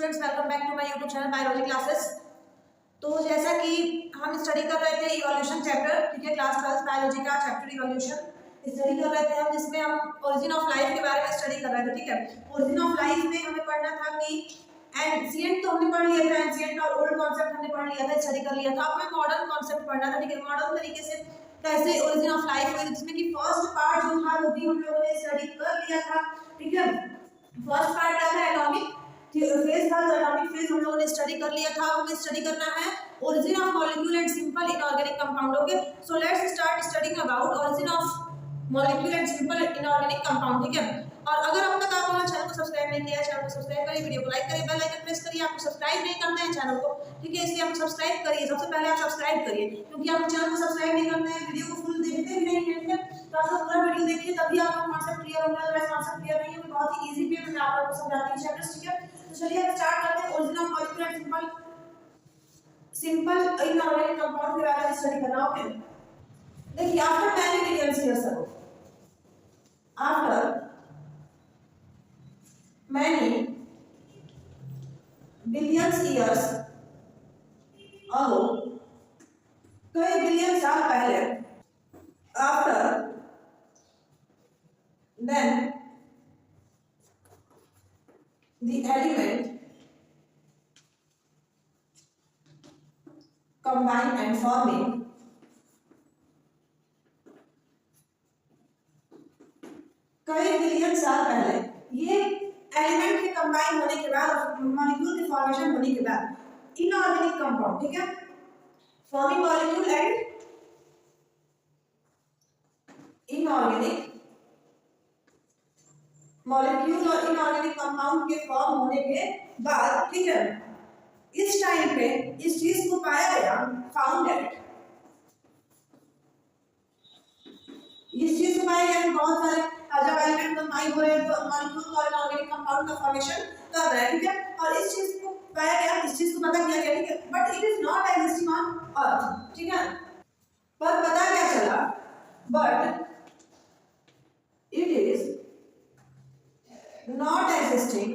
Students, welcome back to my YouTube channel biology classes. तो जैसा कि हम स्टडी कर रहे थे इवोल्यूशन चैप्टर, ठीक है, क्लास 12 बायोलॉजी का चैप्टर इवोल्यूशन स्टडी कर रहे थे हम, जिसमें हम ओरिजिन ऑफ लाइफ के बारे में स्टडी कर रहे थे। ठीक है, ओरिजिन ऑफ लाइफ में हमें पढ़ना था कि एंशिएंट तो हमने पढ़ लिया था, एंशिएंट और ओल्ड कॉन्सेप्ट हमने पढ़ लिया था, स्टडी कर लिया था। अब हमें मॉडर्न कॉन्सेप्ट पढ़ना था। ठीक है, मॉडर्न तरीके से कैसे ओरिजिन ऑफ लाइफ हुई, जिसमें कि फर्स्ट पार्ट जो था वो भी हम लोगों ने स्टडी कर लिया था। ठीक है, फर्स्ट पार्ट क्या था, एटॉमिक फेज था, तो एटॉमिक फेज हम लोगों ने स्टडी कर लिया था। हमें स्टडी करना है origin of molecule and simple inorganic compound. Okay, so let's start studying about origin of molecule and simple inorganic compound. ठीक है, और अगर अब तक आप हमारे चैनल को सब्सक्राइब नहीं किया है, चैनल को सब्सक्राइब करिए, वीडियो को लाइक करिए, बेल आइकन प्रेस करिए। आपको सब्सक्राइब नहीं करना है चैनल को, ठीक है, इसलिए आप सब्सक्राइब करिए। सबसे पहले आप सब्सक्राइब करिए, क्योंकि आप चैनल को सब्सक्राइब नहीं करते हैं, वीडियो को फुल देखते भी नहीं हैं, तो आप पूरा वीडियो देखिए, तभी आपका कॉन्सेप्ट क्लियर होगा। अदरवाइज कॉन्सेप्ट क्लियर नहीं है, बहुत ही इजी वे में मैं आप लोगों को समझाती हूं चैप्टर्स। ठीक है, तो चलिए अब स्टार्ट करते हैं origin of molecule and simple inorganic compound के बारे में स्टडी करना। ओके, देखिए, after many millions years ago, after many billions years ago, कई बिलियन साल पहले, after then the element combine and forming कई बिलियन साल पहले, ये एलिमेंट के कंबाइन होने के बाद, मॉलिक्यूल की फॉर्मेशन होने के बाद इनऑर्गेनिक कंपाउंड, ठीक है, forming molecule and inorganic molecule और इनऑर्गेनिक कंपाउंड के फॉर्म होने के बाद, ठीक है, इस टाइम पे इस चीज को पाया गया, फाउंड एट, इस चीज को पाया गया बहुत सारे जब एलिमेंट कंबाइन हो रहे हैं तो मॉलिक्यूल और इनऑर्गेनिक कंपाउंड का फॉर्मेशन कर रहे हैं। ठीक है, और इस चीज को पाया गया, इस चीज को पता किया गया, ठीक है, but it is not existing on earth. ठीक है, पर पता क्या चला, but it is not existing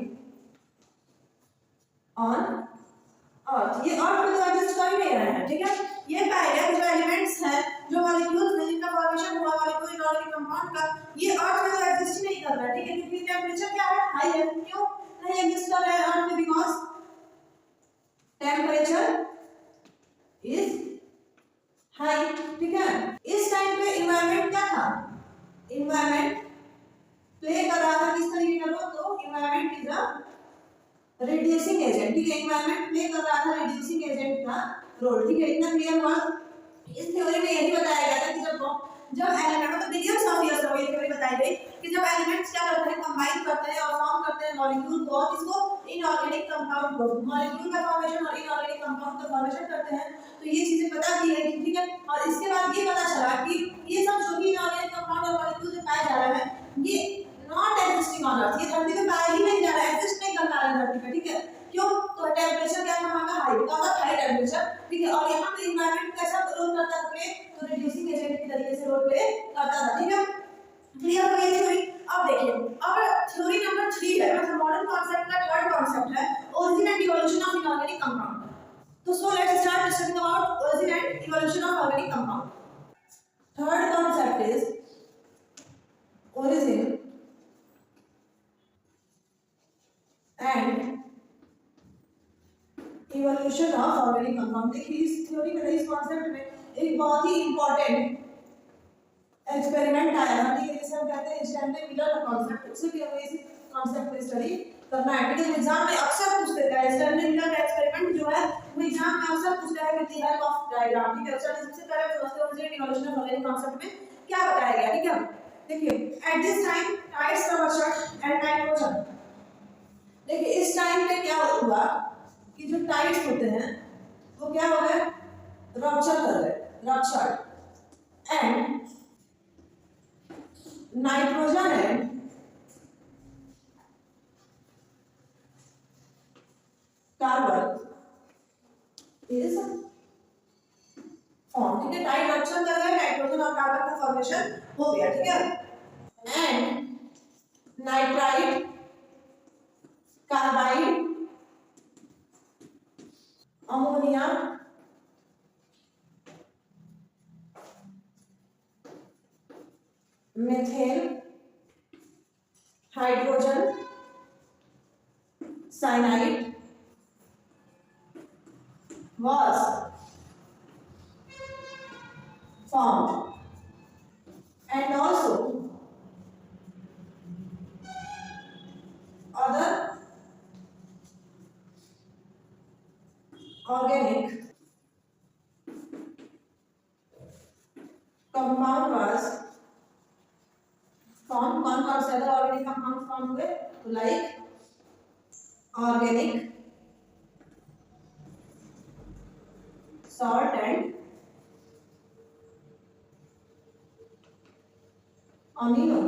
on earth, ये अर्थ में तो एग्जिस्ट कर ही नहीं रहे हैं। ठीक है, ये पाया गया कि जो एलिमेंट्स हैं, जो मॉलिक्यूल्स हैं, जिनका फॉर्मेशन हुआ मॉलिक्यूल इनऑर्गेनिक कंपाउंड का, ये अर्थ में तो एग्जिस्ट ही नहीं कर रहा है। ठीक है, क्योंकि टेंपरेचर क्या है, हाई है। क्यों नहीं एग्जिस्ट कर रहा है अर्थ में? Because temperature is high. ठीक है, इस टाइम पे इन्वायरमेंट क्या था, इन्वायरमेंट प्ले कर रहा था किस तरीके का रोल, तो environment is a reducing agent. ठीक है, इन्वायरमेंट प्ले कर रहा था रिड्यूसिंग एजेंट का रोल। ठीक है, इतना क्लियर हुआ। इस थ्योरी में यही बताया गया था कि जब एलिमेंट, मतलब बिलियंस ऑफ ईयर्स अगो ये थ्योरी बताई गई कि जब एलिमेंट्स क्या करते हैं, कंबाइन करते हैं और फॉर्म करते हैं मॉलिक्यूल को, इसको इनऑर्गेनिक कंपाउंड को, मॉलिक्यूल का फॉर्मेशन और इनऑर्गेनिक कंपाउंड का फॉर्मेशन करते हैं, तो ये चीजें पता की है। ठीक है, और इसके बाद ये पता चला कि ये सब जो भी इनऑर्गेनिक कंपाउंड और मॉलिक्यूल से पाए जा रहे हैं, ये नॉट एग्जिस्टिंग ऑन अर्थ, ये धरती पे पाया ही नहीं जा रहा है, एग्जिस्ट नहीं कर पा रहा है धरती पे। ठीक है, क्यों? तो टेंपरेचर क्या है वहां का, high, because of high temperature. ठीक है, और यहाँ पे एनवायरनमेंट कैसा रोल करता था प्ले, तो रिड्यूसिंग एजेंट की तरीके से रोल प्ले करता था। ठीक है, क्लियर हो गई थ्योरी। अब देखिए, अब थ्योरी नंबर 3 है, मतलब मॉडर्न कांसेप्ट का थर्ड कांसेप्ट है, origin and evolution of inorganic compound. तो so let's start studying about origin and evolution of organic compound. Third concept is origin and evolution of organic compound. देखिए, इस theory में, इस concept में एक बहुत ही इंपॉर्टेंट एक्सपेरिमेंट आया था। ठीक है, जिसे हम कहते हैं स्टैनले मिलर का कॉन्सेप्ट, उसे भी हमें इसी कॉन्सेप्ट पे स्टडी करना है। ठीक है, एग्जाम में अक्सर पूछ लेता है, स्टैनले मिलर का एक्सपेरिमेंट जो है वो एग्जाम में अक्सर पूछता है with the help of diagram. ठीक है, चलिए सबसे पहले समझते हैं origin and evolution of organic concept में क्या बताया गया। ठीक है, देखिए, at this time tides were ruptured and nitrogen. देखिए, इस टाइम पे क्या हुआ कि जो टाइड्स होते हैं वो क्या हो गए, रप्चर कर गए, ruptured, and nitrogen and carbon is form. ठीक है, टाइड रप्चर कर गए, नाइट्रोजन और कार्बन का फॉर्मेशन हो गया। ठीक है, and nitride, carbide methane hydrogen cyanide was formed and also other organic compound was formed. कौन से other organic compound formed हुए? तो like organic salt and amino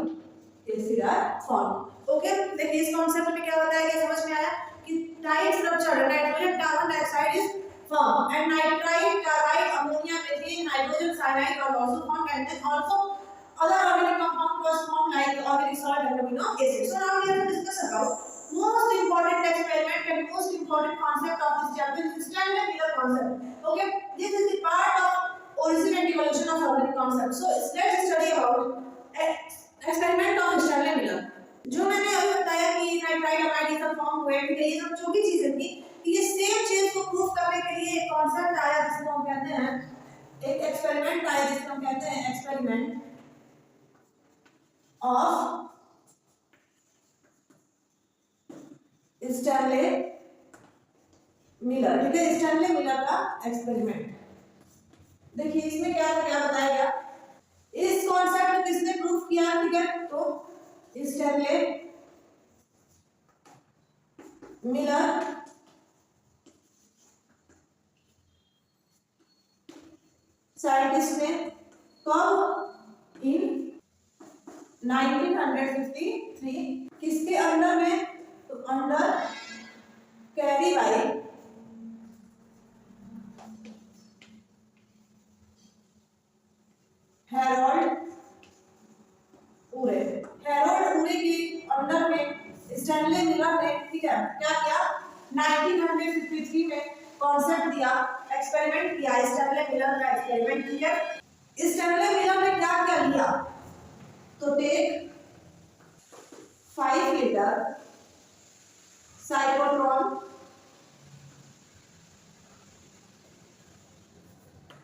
acid are form. Okay, देखिए इस कॉन्सेप्ट में क्या बताया गया, समझ में आया कि tight structure nitrogen carbon dioxide is form and nitrite carbide ammonia methane hydrogen cyanide are also form and then also other organic compound was formed like organic salt and amino acids. So now we have to discuss about most important experiment and most important concept of this chapter is Stanley-Miller concept. Okay, this is the part of origin and evolution of organic concept. So let's study about experiment of Stanley-Miller. जो मैंने अभी बताया कि nitrite amide ये सब form हुए, ठीक है, ये सब जो भी चीजें थी कि ये सेम चीज को प्रूव करने के लिए एक कॉन्सेप्ट आया जिसको हम कहते हैं, एक एक्सपेरिमेंट आया जिसको हम कहते हैं एक्सपेरिमेंट ऑफ स्टैनले मिलर। ठीक है, स्टैनले मिलर का एक्सपेरिमेंट। देखिए इसमें क्या क्या बताया गया, इस कॉन्सेप्ट को किसने प्रूव किया, ठीक है, तो स्टैनले मिलर साइंटिस्ट ने कब, इन 1953। किसके अंडर में, तो अंडर कैरी बाई हैरोल्ड उरे। हैरोल्ड उरे के अंडर में स्टैनले मिलर ने, ठीक है, क्या किया, 1953 में कॉन्सेप्ट दिया, एक्सपेरिमेंट किया, स्टैनले मिलर का एक्सपेरिमेंट किया। स्टैनले मिलर ने क्या क्या लिया, तो take 5 litre cyclotron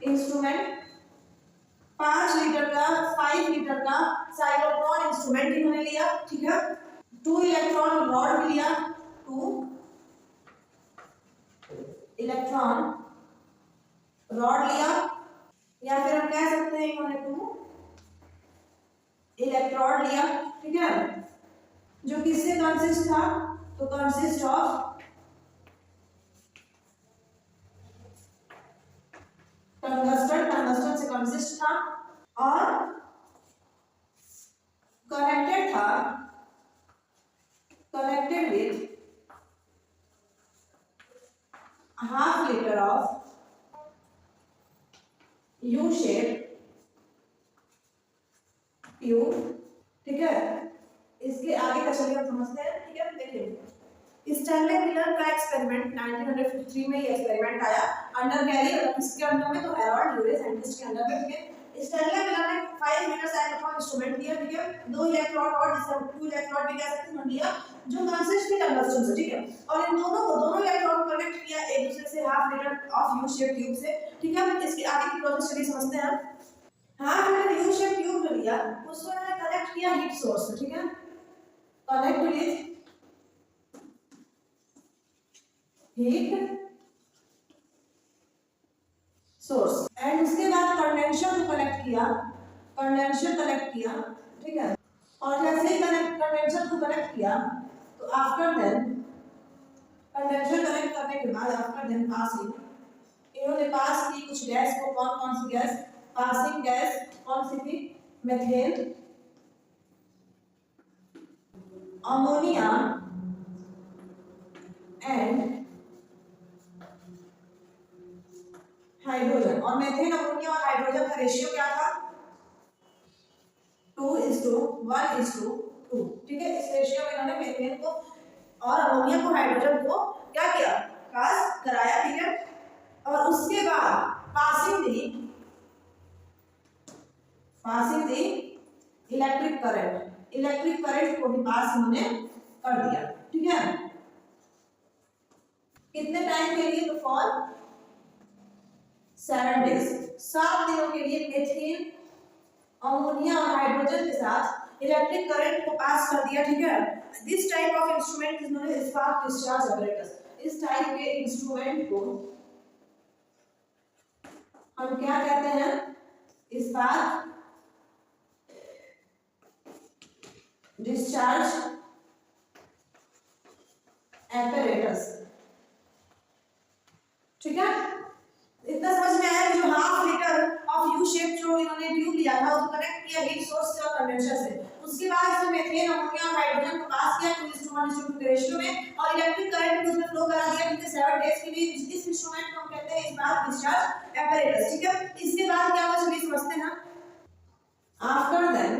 instrument, 5 litre का 5 लीटर का साइक्लोट्रॉन इंस्ट्रूमेंट इन्होंने लिया, ठीक है, 2 इलेक्ट्रॉन रॉड भी लिया, 2 इलेक्ट्रॉन रॉड लिया, या फिर हम कह सकते हैं इन्होंने 2 इलेक्ट्रोड लिया, ठीक है, जो किससे कंसिस्ट था, तो कंसिस्ट ऑफ टंगस्टन, टंगस्टन से कंसिस्ट था और कनेक्टेड था, connected with half litre of U shape tube, ठीक है। इसके आगे का चलिए हम समझते हैं, ठीक है। देखिए स्टैनले मिलर का एक्सपेरिमेंट 1953 में ये एक्सपेरिमेंट आया, अंडर कैरी और किसके अंडर में, तो हैरोल्ड यूरे साइंटिस्ट के अंडर में, ठीक है। स्टैनले मिलर ने 5 लीटर साइक्लोट्रॉन इंस्ट्रूमेंट दिया, ठीक है, 2 इलेक्ट्रोड और जिसे 2 इलेक्ट्रोड भी कह सकते हैं दिया, जो कंसिस्ट थी टंगस्टन से, ठीक है, और इन दोनों इलेक्ट्रोड को कनेक्ट किया एक दूसरे से half litre of U shape tube से, ठीक है। इसके आगे की प्रोसेस चलिए समझते हैं। Half litre U shape tube जो लिया उसको मैंने कनेक्ट किया हीट सोर्स से, ठीक है, connect with heat source and उसके बाद कंडेंसर को कनेक्ट किया, कंडेंसर कनेक्ट किया, ठीक है, और जैसे ही कंडेंसर को कनेक्ट किया तो आफ्टर देन कंडेंसर कनेक्ट करने के बाद आफ्टर देन पासिंग, इन्होंने पास की कुछ गैस को, कौन सी गैस, पासिंग गैस कौन सी थी, मीथेन, अमोनिया एंड हाइड्रोजन। और मीथेन, अमोनिया और हाइड्रोजन का रेशियो क्या था, 2:1:2, ठीक है। इस रेशियो में इन्होंने मीथेन को और अमोनिया को, हाइड्रोजन को क्या किया, पास कराया, ठीक है, और उसके बाद पासिंग दी इलेक्ट्रिक कितने टाइम के लिए? तो फॉर 7 डेज, 7 दिनों के लिए मीथेन, अमोनिया और हाइड्रोजन के साथ इलेक्ट्रिक करंट को पास कर दिया, ठीक है। This type of instrument is known as spark discharge apparatus। इस टाइप के इंस्ट्रूमेंट को हम क्या कहते हैं? स्पार्क डिस्चार्ज apparatus, ठीक है। इतना समझ में आया कि जो half litre of U shape जो इन्होंने ट्यूब लिया था उसको कनेक्ट किया हीट सोर्स से और कंडेंसर से, उसके बाद इसमें मीथेन, अमोनिया और हाइड्रोजन को पास किया 2:1 के रेशियो में और इलेक्ट्रिक करंट को उसमें फ्लो करा दिया कितने 7 डेज के लिए। इस इंस्ट्रूमेंट को हम कहते हैं स्पार्क डिस्चार्ज apparatus, ठीक है। इसके बाद क्या हुआ चलिए समझते हैं। आफ्टर देन,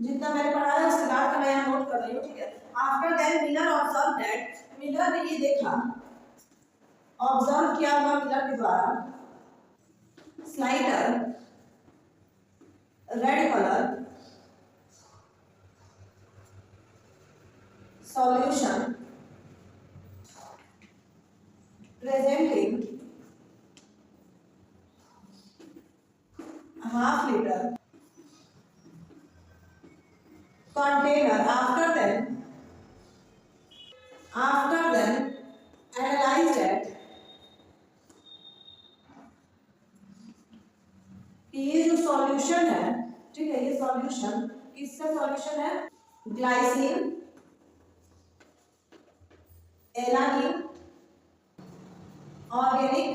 जितना मैंने पढ़ा है उसके बाद का मैं यहाँ नोट कर रही हूँ, ठीक है। After then Miller observe that, Miller ने ये देखा, ऑब्जर्व किया हुआ मिलर के द्वारा, slider red colour solution presenting half litre container, after then analyzed it कि ये जो सॉल्यूशन है, ठीक है, ये सॉल्यूशन किसका सॉल्यूशन है? Glycine, alanine, organic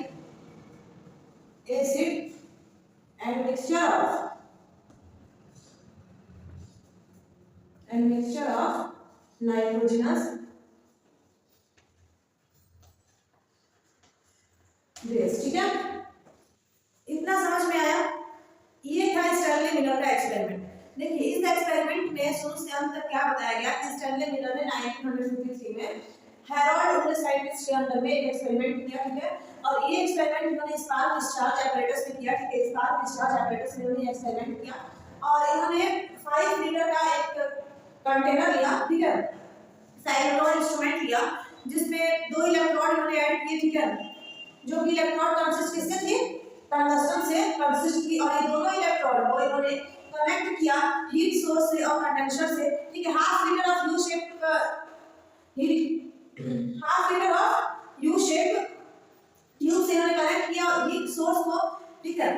acid and mixture of nitrogenous base, ठीक है। इतना समझ में आया? ये था स्टैनले मिलर का एक्सपेरिमेंट। देखिए इस एक्सपेरिमेंट में शुरू से अंत तक क्या बताया गया कि स्टैनले मिलर ने 1953 में हैरोल्ड उनले साइंटिस्ट के अंडर में एक एक्सपेरिमेंट किया, ठीक है। और ये एक्सपेरिमेंट इन्होंने स्पार्क डिस्चार्ज apparatus में किया, ठीक है। स्पार्क डिस्चार्ज apparatus में इन्होंने एक्सपेरिमेंट किया और इन्होंने 5 लीटर का एक कंटेनर लिया, ठीक है। साइक्लोट्रॉन इंस्ट्रूमेंट लिया जिसमें 2 इलेक्ट्रोड इन्होंने ऐड किए, ठीक है। जो कि इलेक्ट्रोड कंसिस्ट किससे थी? टंगस्टन से कंसिस्ट की, और ये दोनों इलेक्ट्रोड को इन्होंने कनेक्ट किया हीट सोर्स से और कंडेंसर से, ठीक है। Half litre of U shape tube से इन्होंने कनेक्ट किया हीट सोर्स को, ठीक है।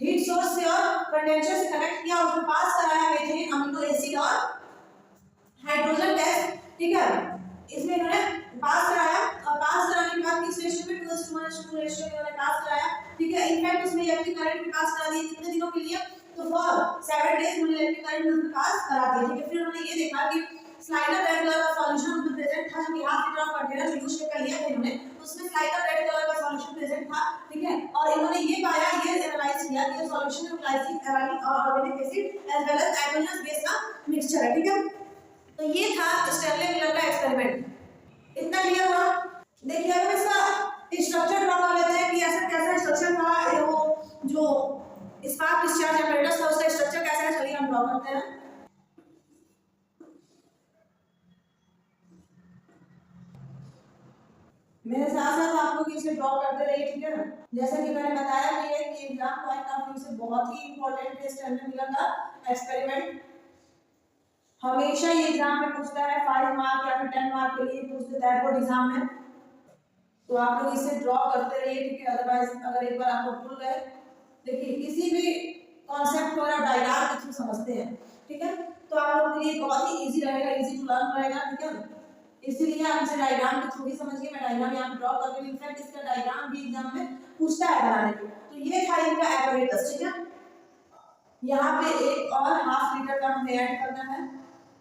हीट सोर्स से और कंडेंसर से कनेक्ट किया, उसमें पास कराया मीथेन, अमीनो एसिड और हाइड्रोजन गैस, ठीक है। इसमें इन्होंने पास कराया और पास कराने के बाद किस रेशियो में? 2:1 रेशियो में इन्होंने पास कराया, ठीक है। इनफैक्ट उसमें इलेक्ट्रिक करंट भी पास करा दिया कितने दिनों के लिए? तो फॉर 7 डेज इन्होंने इलेक्ट्रिक करंट उसमें पास करा दिया, ठीक है। फिर उन्होंने ये देखा कि स्लाइडर रेड कलर का सॉल्यूशन उसमें प्रेजेंट था, जो कि हाफ लीटर ऑफ कंटेनर जो यू शेप का लिया था इन्होंने, उसमें स्लाइडर रेड कलर का सॉल्यूशन प्रेजेंट था, ठीक है। और इन्होंने ये पाया, ये एनालाइज किया कि सॉल्यूशन में ग्लाइसिन, एलानिन और organic acid as well as nitrogenous base का मिक्सचर है, ठीक है। तो ये था स्टैनले मिलर का एक्सपेरिमेंट। इतना क्लियर हुआ? देखिए अब इसका स्ट्रक्चर ड्रॉ कर लेते हैं कि ऐसा कैसा स्ट्रक्चर था, वो जो स्पार्क डिस्चार्ज apparatus था उसका स्ट्रक्चर कैसा है, चलिए हम ड्रॉ करते हैं। मेरे साथ साथ आप लोग इसे ड्रॉ करते रहिए, ठीक है ना। जैसा कि मैंने बताया कि एग्जाम पॉइंट ऑफ व्यू से बहुत ही इंपॉर्टेंट है स्टैनले मिलर का एक्सपेरिमेंट। हमेशा ये एग्जाम में पूछता है 5 मार्क या फिर 10 मार्क के लिए पूछ देता है बोर्ड एग्जाम में, तो आप लोग इसे ड्रॉ करते रहिए, ठीक है। अदरवाइज अगर एक बार आप लोग भूल गए, देखिए किसी भी कॉन्सेप्ट को आप डायग्राम के थ्रू समझते हैं, ठीक है, तो आप लोगों के लिए बहुत ही इजी रहेगा, इजी टू लर्न रहेगा, ठीक है। इसीलिए आप इसे डायग्राम के थ्रू ही समझिए। मैं डायग्राम यहाँ पे ड्रॉ कर रही हूँ, इनफैक्ट इसका डायग्राम भी एग्जाम में पूछता है बनाने को। तो ये था इनका apparatus, ठीक है। यहाँ पे एक और हाफ लीटर का हमें ऐड करना है,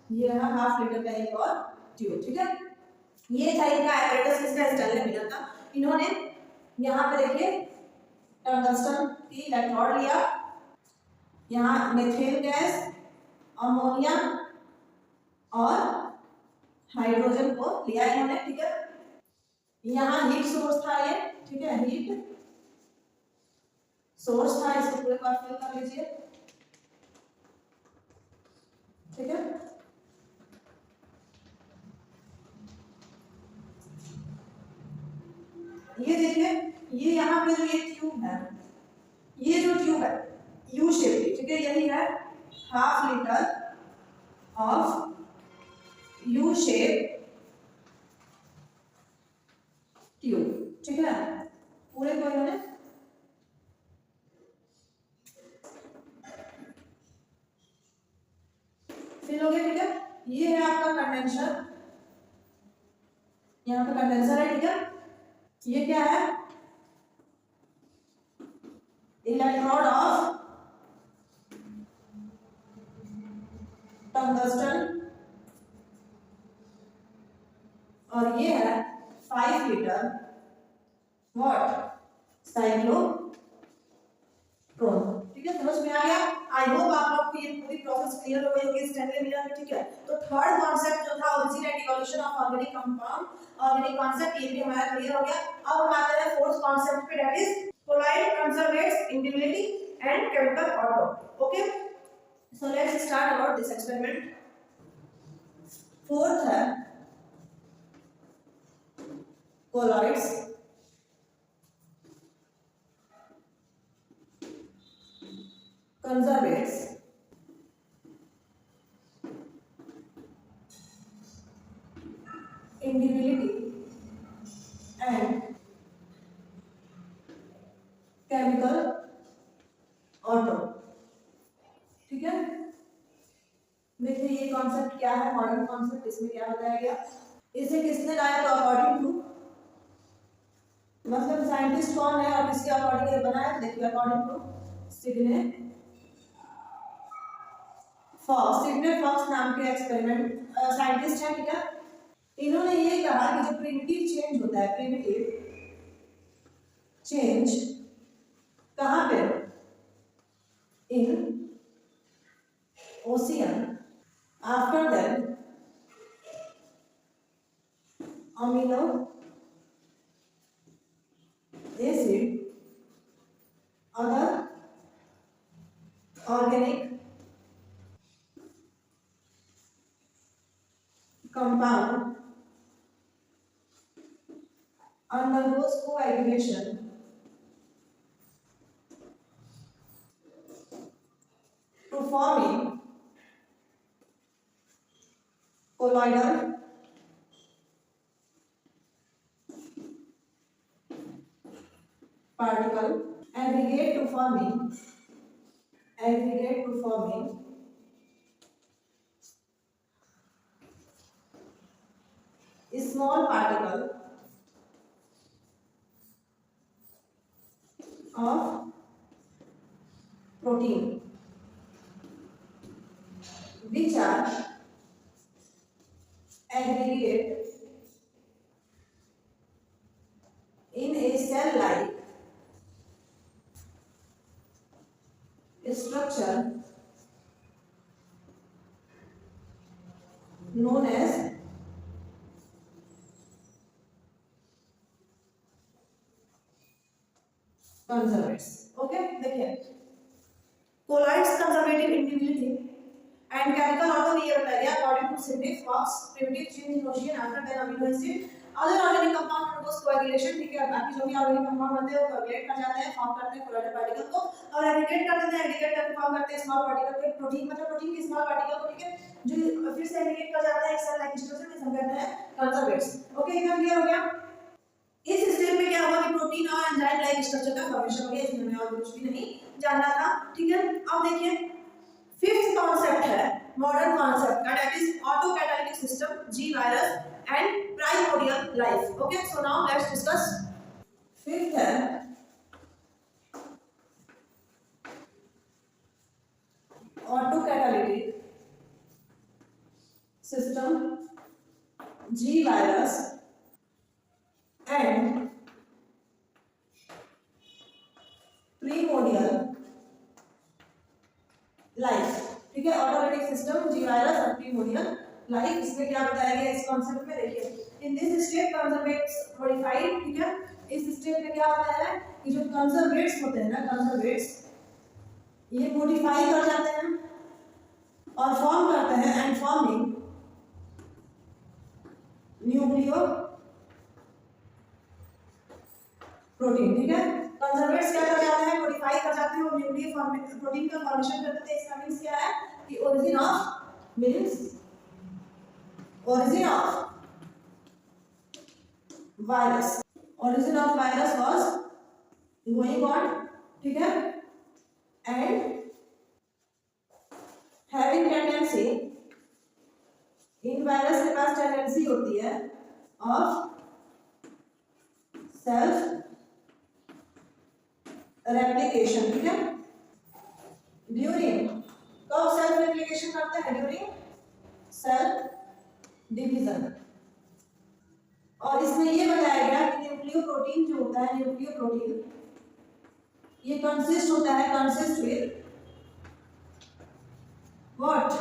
ये रहा हाफ लीटर का एक और ट्यूब, ठीक है। ये था इनका apparatus किसका? स्टैनले मिलर का। इन्होंने यहाँ पे देखिए टंगस्टन की इलेक्ट्रोड लिया, यहाँ मीथेन गैस, अमोनिया और हाइड्रोजन को लिया इन्होंने, ठीक है। यहाँ हीट सोर्स था ये, ठीक है, हीट सोर्स था, इसको पूरे बार फिल कर लीजिए, ठीक है। ये देखिए, ये यहाँ पे जो ये ट्यूब है, ये जो ट्यूब है यू शेप की, ठीक है, यही है half litre of U shape tube, ठीक है, पूरे को इन्होंने फिल हो गया, ठीक है। ये है आपका कंडेंसर, यहाँ पे कंडेंसर है, ठीक है। ये क्या है, इलेक्ट्रोड ऑफ टंगस्टन, और ये है 5 लीटर व्हाट साइक्लोट्रॉन, ठीक है, समझ में आ गया। आई होप आप लोग को ये पूरी प्रोसेस क्लियर हो गई होगी स्टैंडर्ड मिला में, ठीक है। तो थर्ड कॉन्सेप्ट जो था origin and evolution of organic compound, organic concept, ये भी हमारा क्लियर हो गया। अब हम आते हैं फोर्थ कॉन्सेप्ट पे, that is colloid conservates individually and chemical auto. Okay, so let's start about this experiment. Fourth है colloids conservates individuality and chemical auto, ठीक है। देखिए ये कॉन्सेप्ट क्या है, मॉडर्न कॉन्सेप्ट, इसमें क्या बताया गया, इसे किसने लाया, तो अकॉर्डिंग टू, मतलब साइंटिस्ट कौन है और किसके अकॉर्डिंग ये बनाया, देखिए according to Sidney fox, सिडने fox नाम के एक्सपेरिमेंट साइंटिस्ट है, ठीक है। इन्होंने ये कहा कि जो प्रिमिटिव चेंज होता है, प्रिमिटिव चेंज कहाँ पे, in ocean after that amino acid, other organic compound undergoes coagulation to forming colloidal particle, aggregate to forming small particle of protein which are aggregate in a cell-like structure known as conservates। Okay, देखिए colloids conservative individuality and chemical auto में ये बताया गया according to Sidney Fox, primitive change in ocean after that amino acid, other organic compound undergoes coagulation, ठीक है। बाकी जो भी ऑर्गेनिक कंपाउंड होते हैं वो कोएगुलेट कर जाते हैं, फॉर्म करते हैं कोलाइडल पार्टिकल को, और एग्रीगेट कर देते हैं, एग्रीगेट करके फॉर्म करते हैं स्मॉल पार्टिकल के प्रोटीन, मतलब प्रोटीन के स्मॉल पार्टिकल को, ठीक है, जो फिर से एग्रीगेट कर जाते हैं एक सेल लाइक स्ट्रक्चर में, हम कहते हैं कंजर्वेट्स। ओके, इतना क्लियर हो गया। इस स्टेप में क्या हुआ कि प्रोटीन और एंजाइम लाइक स्ट्रक्चर का फॉर्मेशन हो गया, इसमें हमें और कुछ भी नहीं जानना था, ठीक है। अब देखिए फिफ्थ कॉन्सेप्ट है मॉडर्न कॉन्सेप्ट का, that is auto catalytic system, ji virus and primordial life. Okay, so now let's discuss. Fifth है auto catalytic system, ji virus and primordial life, ठीक है। ऑटोमेटिक सिस्टम, जी वायरस और primordial life, इसमें क्या बताया गया इस कॉन्सेप्ट में, देखिए in this step coacervates modified, ठीक है। इस स्टेप में क्या होता है कि जो कंजर्वेट्स होते हैं ना, कंजर्वेट्स ये मॉडिफाई कर जाते हैं और फॉर्म करते हैं एंड फॉर्मिंग न्यूक्लियो प्रोटीन, ठीक है। कंजर्वेट्स क्या कर जाते हैं, मॉडिफाई कर जाते हैं और न्यूक्लियर प्रोटीन का फॉर्मेशन कर देते हैं। इसका मींस क्या है कि origin of virus, origin of virus was going on, ठीक है, and having tendency, in virus के पास टेंडेंसी होती है ऑफ सेल्फ रेप्लिकेशन, ठीक है। ड्यूरिंग, कब सेल्फ रेप्लिकेशन करते हैं, ड्यूरिंग सेल्फ डिवीजन। और इसमें ये बताया गया कि न्यूक्लियोप्रोटीन जो होता है, न्यूक्लियोप्रोटीन ये consist with what,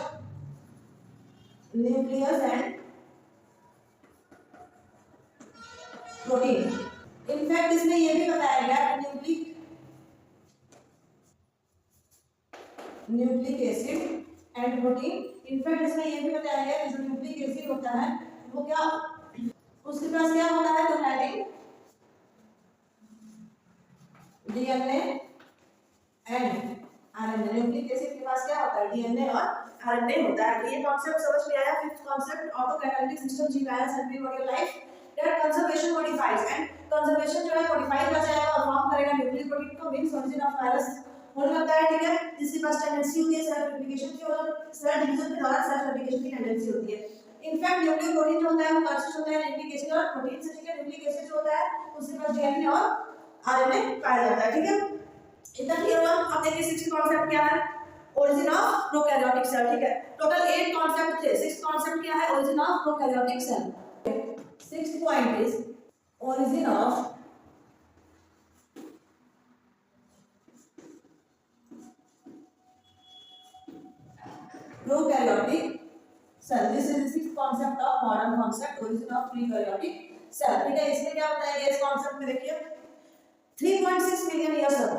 nucleus and protein. In fact इसमें ये भी बताया गया कि nucleic acid and protein, in fact इसमें ये भी बताया गया कि जो न्यूक्लिक एसिड होता है वो क्या, उसके पास क्या होता है, तो having DNA and RNA. Nucleic acid के पास क्या होता है, डीएनए और आरएनए होता है। तो ये कॉन्सेप्ट समझ में आया। Fifth concept, auto catalytic system ji virus everybody life that conservation modifies, and conservation जो है मॉडिफाई कर जाएगा और फॉर्म करेगा न्यूक्लिक प्रोटीन को, मींस ओरिजिन ऑफ वायरस होने लगता है, ठीक है। जिसके पास टेंडेंसी होती है सेल्फ रेप्लिकेशन की और सेल डिवीजन के दौरान सेल्फ रेप्लिकेशन की टेंडेंसी होती है। इनफैक्ट न्यूक्लिक प्रोटीन जो होता है वो कंसिस्ट होता है न्यूक्लिक एसिड और प्रोटीन से, ठीक है। न्यूक्लिक एसिड जो होता है उसके पास डीएनए और आरएनए पाया जाता है, ठीक है। इतना क्लियर हुआ। अब देखिए सिक्स्थ कॉन्सेप्ट क्या है, ओरिजिन ऑफ प्रोकैरियोटिक सेल, ठीक है। टोटल 8 कॉन्सेप्ट थे। सिक्स्थ कॉन्सेप्ट क्या है, origin of prokaryotic cell. Sixth point is origin of prokaryotic cell. This is the sixth concept of modern concept, origin of prokaryotic cell, ठीक है। इसमें क्या बताया गया इस कॉन्सेप्ट में, देखिए 3.6 million years ago,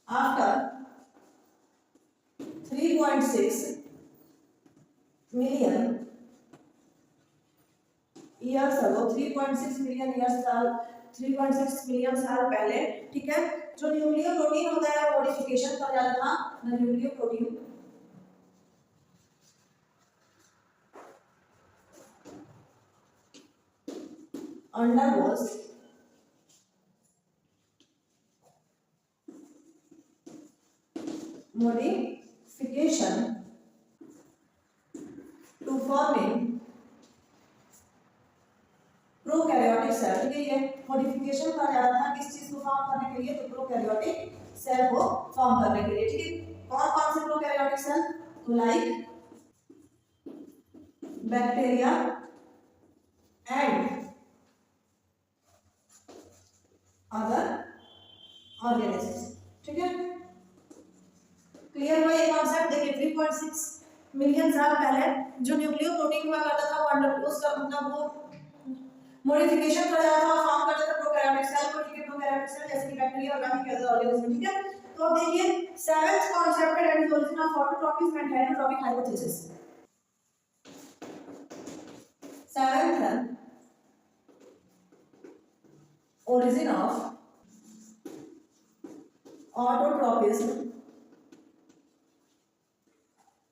after 3.6 million years ago, 3.6 million years साल, 3.6 मिलियन साल पहले, ठीक है, जो न्यूक्लियोप्रोटीन होता है मॉडिफिकेशन कर जाता था। Nucleoprotein undergoes modification to forming prokaryotic cell, ठीक है। ये मॉडिफिकेशन करा जाता था किस चीज को फॉर्म करने के लिए, तो प्रोकैरियोटिक सेल को फॉर्म करने के लिए, ठीक है। कौन कौन से प्रोकैरियोटिक सेल, तो like bacteria and other organisms, ठीक है। क्लियर हुआ ये कॉन्सेप्ट। देखिए 3.6 मिलियन साल पहले जो न्यूक्लियोप्रोटीन हुआ करता था वो अंडर उसका मतलब वो मॉडिफिकेशन कर जाता था, फॉर्म कर जाता था प्रोकैरियोटिक सेल को, ठीक है। प्रोकैरियोटिक सेल जैसे कि बैक्टीरिया और बाकी अदर ऑर्गेनिज्म, ठीक है। तो अब देखिए सेवेंथ कॉन्सेप्ट है, that is origin of autotrophic and heterotrophic hypothesis. Seventh है origin of autotropism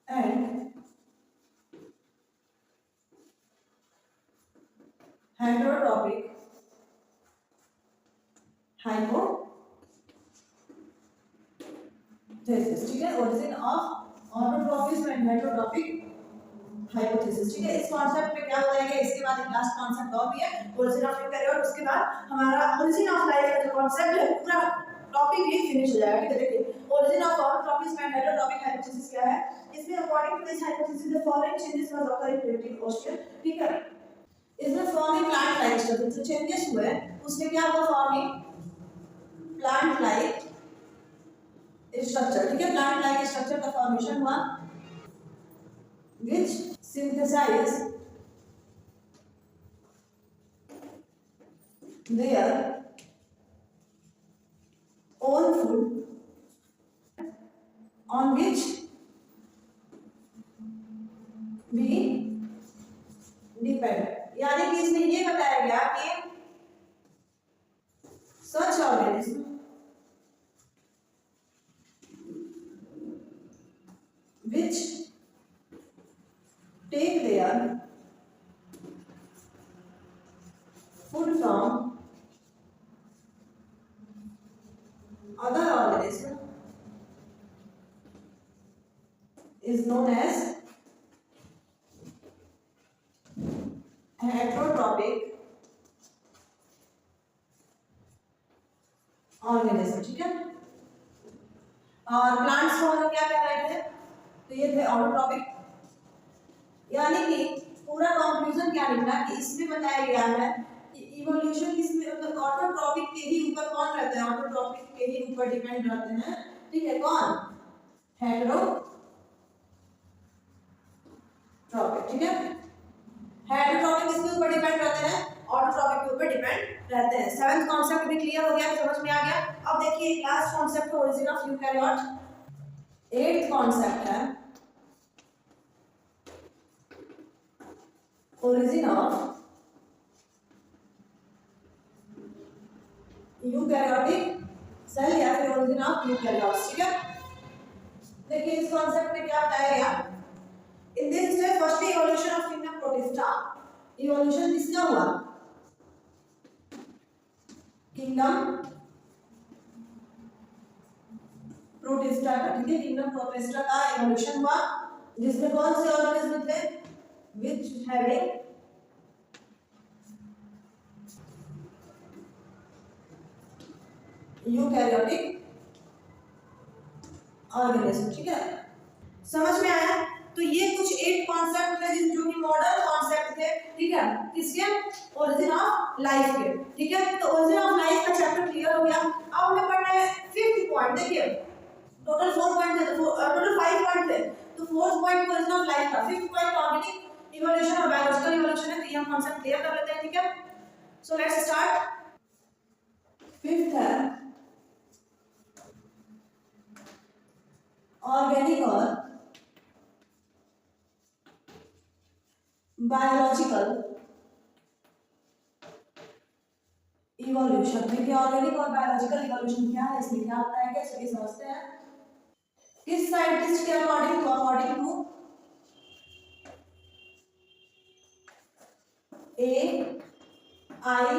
and heterotropic hypothesis, ठीक है। origin of autotropism and heterotropic hypothesis, ठीक है। इस कॉन्सेप्ट में क्या बताया गया, इसके बाद एक लास्ट कॉन्सेप्ट और भी है, ओरिजिन ऑफ यूकैरियोट। उसके बाद हमारा ओरिजिन ऑफ लाइफ का जो कॉन्सेप्ट है पूरा टॉपिक ही फिनिश हो जाएगा, ठीक है। देखिए origin of autotrophic and heterotrophic hypothesis क्या है, इसमें according to this hypothesis the following changes was occur in primitive ocean, ठीक है। इसमें फॉर्मिंग प्लांट लाइक स्ट्रक्चर जो चेंजेस हुए उसमें क्या हुआ, फॉर्मिंग प्लांट लाइक स्ट्रक्चर, ठीक है। प्लांट लाइक स्ट्रक्चर का फॉर्मेशन हुआ which synthesize their own food on which we depend। यानी कि इसमें ये बताया गया कि such organism which take their food from other organism is known as heterotrophic organism. ठीक है, और प्लांट्स को हम लोग क्या कह रहे थे, तो ये थे ऑटोट्रॉपिक। यानी कि पूरा कंक्लूजन क्या निकला कि इसमें बताया गया है कि इवोल्यूशन किसमें, मतलब ऑटोट्रॉपिक के ही ऊपर कौन रहते हैं, ऑटोट्रॉपिक के ही ऊपर डिपेंड रहते हैं। ठीक है, कौन, हेटेरोट्रॉपिक। ठीक है, हेटेरोट्रॉपिक किसके ऊपर डिपेंड रहते हैं, ऑटोट्रॉपिक के ऊपर डिपेंड रहते हैं। सेवंथ कॉन्सेप्ट भी क्लियर हो गया, समझ में आ गया। अब देखिए लास्ट कॉन्सेप्ट है origin of eukaryote. Eighth concept है ओरिजिन ऑफ यूकैरियोटिक सेल या फिर ओरिजिन ऑफ यूकैरियोट्स। ठीक है, देखिए इस कॉन्सेप्ट में क्या बताया गया, इन this step first evolution of kingdom protista. Evolution किसका हुआ, किंगडम प्रोटिस्टा का। ठीक है, किंगडम प्रोटिस्टा का इवोल्यूशन हुआ, जिसमें कौन से ऑर्गेनिज्म थे, which having यूकैरियोटिक ऑर्गेनिज्म। ठीक है, समझ में आया। तो ये कुछ 8 कॉन्सेप्ट थे जो कि मॉडर्न कॉन्सेप्ट थे। ठीक है, किसके, ओरिजिन ऑफ लाइफ के। ठीक है, तो ओरिजिन ऑफ लाइफ का चैप्टर क्लियर हो गया। अब हमें पढ़ना है 5th पॉइंट। देखिए टोटल 4 पॉइंट थे, तो टोटल 5 पॉइंट थे, तो 4th point origin of life का, 5th पॉइंट ऑर्गेनिक इवोल्यूशन और बायोलॉजिकल इवोल्यूशन है। तो ये हम कॉन्सेप्ट क्लियर कर लेते हैं। ठीक है, सो लेट्स स्टार्ट। 5th है ऑर्गेनिक और बायोलॉजिकल इवोल्यूशन। देखिए ऑर्गेनिक और बायोलॉजिकल इवोल्यूशन क्या है, इसमें क्या होता है, क्या चलिए समझते हैं। किस साइंटिस्ट के अकॉर्डिंग टू AI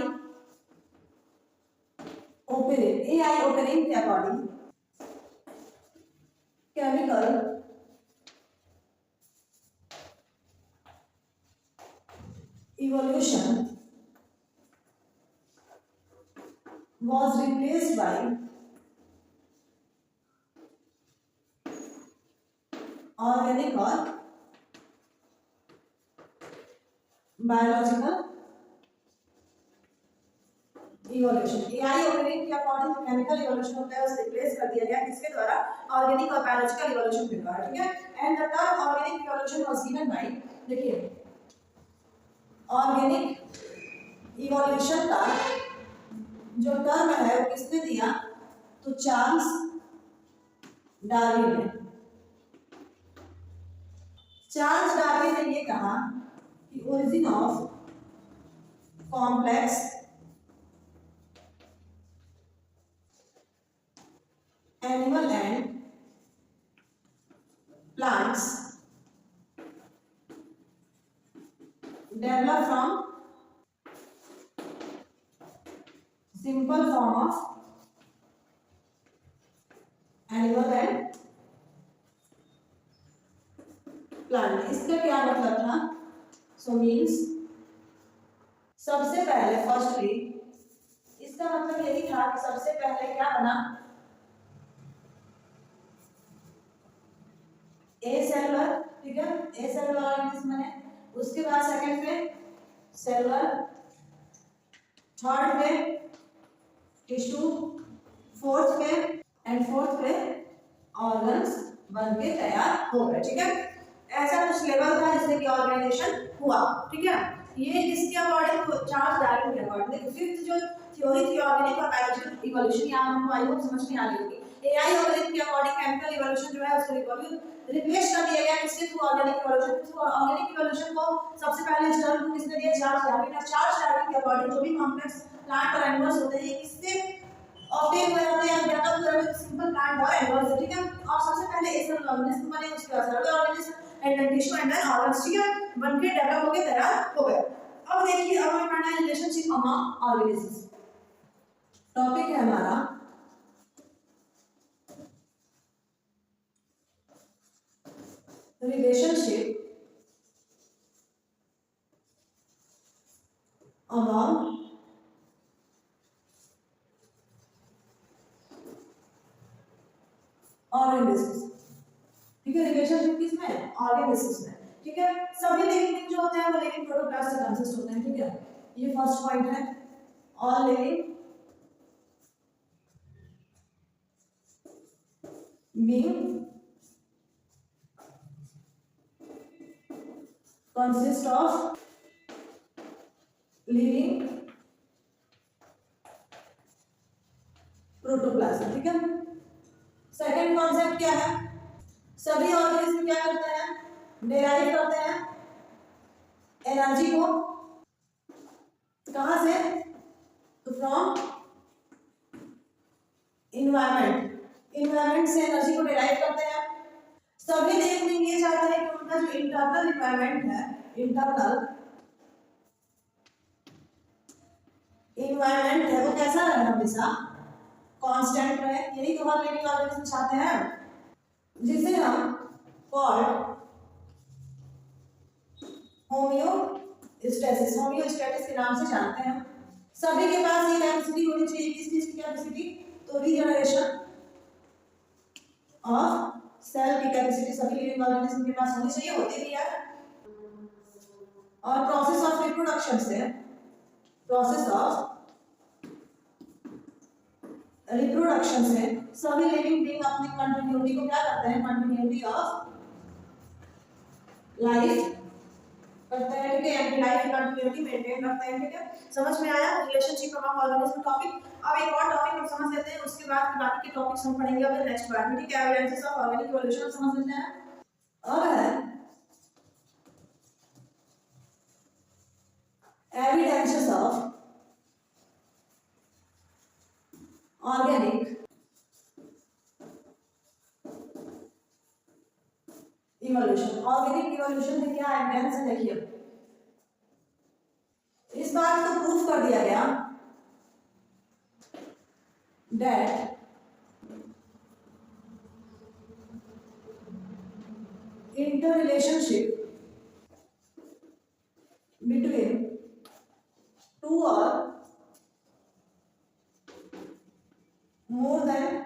ओपेरिन के according chemical evolution was replaced by organic or biological evolution. AI Oparin के अकॉर्डिंग केमिकल इवोल्यूशन होता है, उसे रिप्लेस कर दिया गया किसके द्वारा, ऑर्गेनिक और बायोलॉजिकल इवोल्यूशन के द्वारा। ठीक है, and the term organic evolution was given by, देखिए ऑर्गेनिक इवोल्यूशन का जो टर्म है वो किसने दिया, तो चार्ल्स डार्विन ने। चार्ल्स डार्विन ने ये कहा कि origin of complex animal and plants develop from simple form of animal and plant। इसका क्या मतलब था, सो मीन्स सबसे पहले फर्स्टली इसका मतलब यही था कि सबसे पहले क्या बना, ए सेलुलर। ठीक है, ए सेलुलर ऑर्गेनिज्म बने, उसके बाद सेकंड पे सेलुलर, थर्ड पे टिश्यू, फोर्थ पे ऑर्गन्स बन के तैयार हो गए। ठीक है, ऐसा कुछ लेवल था जिससे कि ऑर्गेनाइजेशन हुआ। ठीक है, ये किसके अकॉर्डिंग, चार्ल्स डार्विन के अकॉर्डिंग। देखो फिफ्थ जो थ्योरी थी ऑर्गेनिक और बायोलॉजिकल इवोल्यूशन, यहाँ हमको आई होप समझ में आ गई होगी। AI ओपेरिन के अकॉर्डिंग केमिकल इवोल्यूशन जो है उसको रिप्लेस कर दिया गया किसके थ्रू, ऑर्गेनिक इवोल्यूशन थ्रू। और ऑर्गेनिक इवोल्यूशन को सबसे पहले इस टर्म को किसने दिया, चार्ल्स डार्विन। चार्ल्स डार्विन के अकॉर्डिंग जो भी कॉम्प्लेक्स प्लांट और एनिमल्स होते हैं किससे ऑप्टेन हुए होते हैं डेवलप हुए होते हैं सिंपल प्लांट और एनिमल्स, ठीक है। और सबसे पहले एसेंशियल ऑर्गेनिज्म बने, उसके बाद cellular organism and tissue and then organs, ठीक है, बनके डेवलप होके तैयार हो गए। अब देखिए अब हमें पढ़ना है रिलेशनशिप अमंग ऑर्गेनिजम्स। टॉपिक है हमारा रिलेशनशिप अमंग ऑर्गेनिजम्स, ठीक है। रिलेशनशिप किसमें? ऑर्गेनिजम्स में, ठीक है। सभी लिविंग जो होते हैं वो लिविंग प्रोटोप्लास्ट से कंसिस्ट होते हैं, ठीक है। ये फर्स्ट पॉइंट है, all living being consist of living protoplasm, ठीक है। सेकंड कॉन्सेप्ट क्या है? सभी ऑर्गेनिज्म क्या करते हैं? डेराइव करते हैं एनर्जी को कहां से? तो फ्रॉम इन्वायरमेंट, इन्वायरमेंट से एनर्जी को डेराइव करते हैं। सभी लिविंग ये चाहते हैं कि उनका जो इंटरनल इन्वायरमेंट है, इंटरनल इन्वायरमेंट है वो कैसा रहे? हमेशा कांस्टेंट रहे। यही तो हर लिविंग ऑर्गेनिज्म चाहते हैं, जिसे हम कॉल्ड होमियोस्टेसिस, होमियोस्टेसिस के नाम से जानते हैं। सभी के पास ये कैपेसिटी होनी चाहिए, किस चीज की कैपेसिटी? तो रीजनरेशन ऑफ सेल की कैपेसिटी सभी लिविंग ऑर्गेनिज्म के पास होनी चाहिए, होती भी है। और प्रोसेस ऑफ रिप्रोडक्शन से, प्रोसेस ऑफ रिप्रोडक्शन से सभी लिविंग बीइंग अपनी कंटिन्यूटी को क्या करते हैं? कंटिन्यूटी ऑफ लाइफ करते हैं, ठीक है। अपनी लाइफ की कंटिन्यूटी मेंटेन करते हैं, ठीक है। समझ में आया रिलेशनशिप अमंग ऑर्गेनिज्म टॉपिक? अब एक और टॉपिक हम समझ लेते हैं, उसके बाद बाकी के टॉपिक्स हम पढ़ेंगे अपने नेक्स्ट पार्ट में, ठीक है। एविडेंसेस ऑफ ऑर्गेनिक इवोल्यूशन समझ लेते हैं। अब है evidences of organic evolution. Organic evolution के क्या एविडेंस है? देखिए इस बात को प्रूफ कर दिया गया that interrelationship between two or more than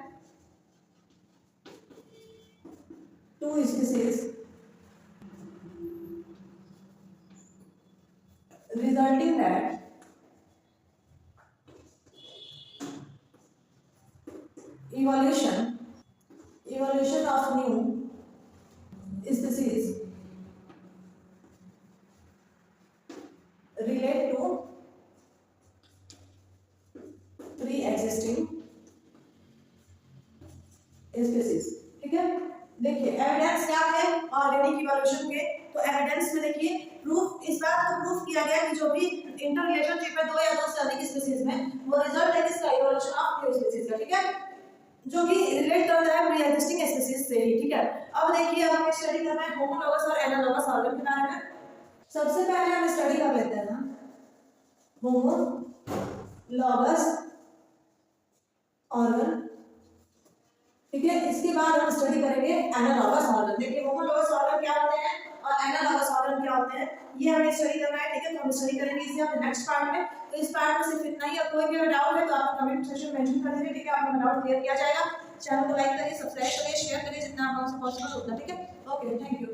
two species resulting that evolution of new species relate to pre-existing species, ठीक है। देखिए एविडेंस क्या है ऑर्गेनिक इवोल्यूशन के? तो एविडेंस में देखिए प्रूफ, इस बात को प्रूफ किया गया कि जो भी इंटर रिलेशनशिप है दो या दो से अधिक स्पीशीज में, वो रिजल्ट है किसका? इवोल्यूशन ऑफ न्यू स्पीशीज का, ठीक है, जो कि रिलेट करता है प्री एग्जिस्टिंग स्पीशीज से ही, ठीक है। अब देखिए अब हमें स्टडी करना है होमोलॉगस और एनालॉगस ऑर्गन के बारे में। सबसे पहले हम स्टडी कर लेते हैं ना होमोलॉगस ऑर्गन, ठीक है। इसके बाद हम स्टडी करेंगे एनालॉगस ऑर्गन। देखिए होमोलॉगस ऑर्गन क्या होते हैं और एनालॉगस ऑर्गन क्या होते हैं, ये हमें स्टडी करना है, ठीक है। तो हम स्टडी करेंगे इसे अपने नेक्स्ट पार्ट में। तो इस पार्ट में सिर्फ इतना ही। अब कोई भी डाउट है तो आप कमेंट सेक्शन में मेंशन कर दीजिए, ठीक है। आपका डाउट क्लियर किया जाएगा। चैनल को लाइक करिए, सब्सक्राइब करिए, शेयर करिए जितना आप हमसे पॉसिबल होता है, ठीक है। Okay, thank you.